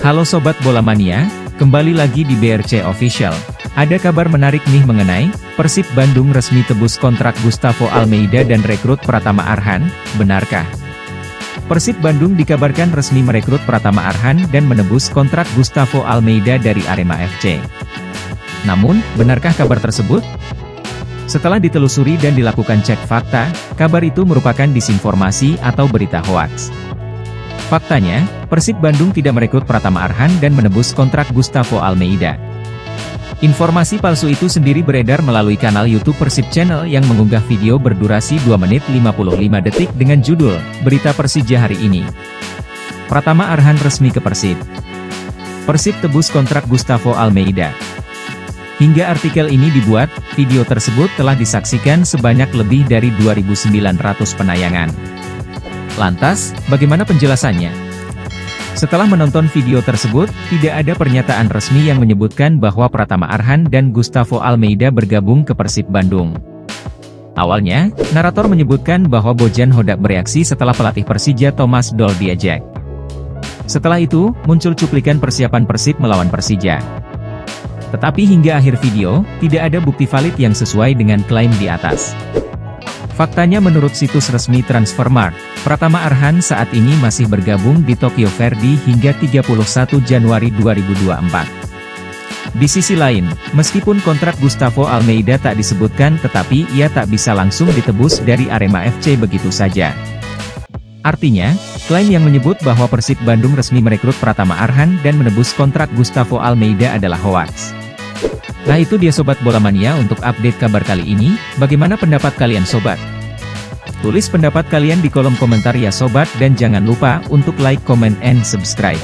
Halo Sobat Bola Mania, kembali lagi di BRC Official. Ada kabar menarik nih mengenai Persib Bandung resmi tebus kontrak Gustavo Almeida dan rekrut Pratama Arhan, benarkah? Persib Bandung dikabarkan resmi merekrut Pratama Arhan dan menebus kontrak Gustavo Almeida dari Arema FC. Namun, benarkah kabar tersebut? Setelah ditelusuri dan dilakukan cek fakta, kabar itu merupakan disinformasi atau berita hoaks. Faktanya, Persib Bandung tidak merekrut Pratama Arhan dan menebus kontrak Gustavo Almeida. Informasi palsu itu sendiri beredar melalui kanal YouTube Persib Channel yang mengunggah video berdurasi 2 menit 55 detik dengan judul, Berita Persija Hari Ini. Pratama Arhan resmi ke Persib. Persib tebus kontrak Gustavo Almeida. Hingga artikel ini dibuat, video tersebut telah disaksikan sebanyak lebih dari 2.900 penayangan. Lantas, bagaimana penjelasannya? Setelah menonton video tersebut, tidak ada pernyataan resmi yang menyebutkan bahwa Pratama Arhan dan Gustavo Almeida bergabung ke Persib Bandung. Awalnya, narator menyebutkan bahwa Bojan Hodak bereaksi setelah pelatih Persija Thomas Doll diajak. Setelah itu, muncul cuplikan persiapan Persib melawan Persija. Tetapi hingga akhir video, tidak ada bukti valid yang sesuai dengan klaim di atas. Faktanya menurut situs resmi Transfermarkt, Pratama Arhan saat ini masih bergabung di Tokyo Verdy hingga 31 Januari 2024. Di sisi lain, meskipun kontrak Gustavo Almeida tak disebutkan tetapi ia tak bisa langsung ditebus dari Arema FC begitu saja. Artinya, klaim yang menyebut bahwa Persib Bandung resmi merekrut Pratama Arhan dan menebus kontrak Gustavo Almeida adalah hoaks. Nah itu dia Sobat Bola Mania untuk update kabar kali ini, bagaimana pendapat kalian Sobat? Tulis pendapat kalian di kolom komentar ya Sobat dan jangan lupa untuk like, comment, and subscribe.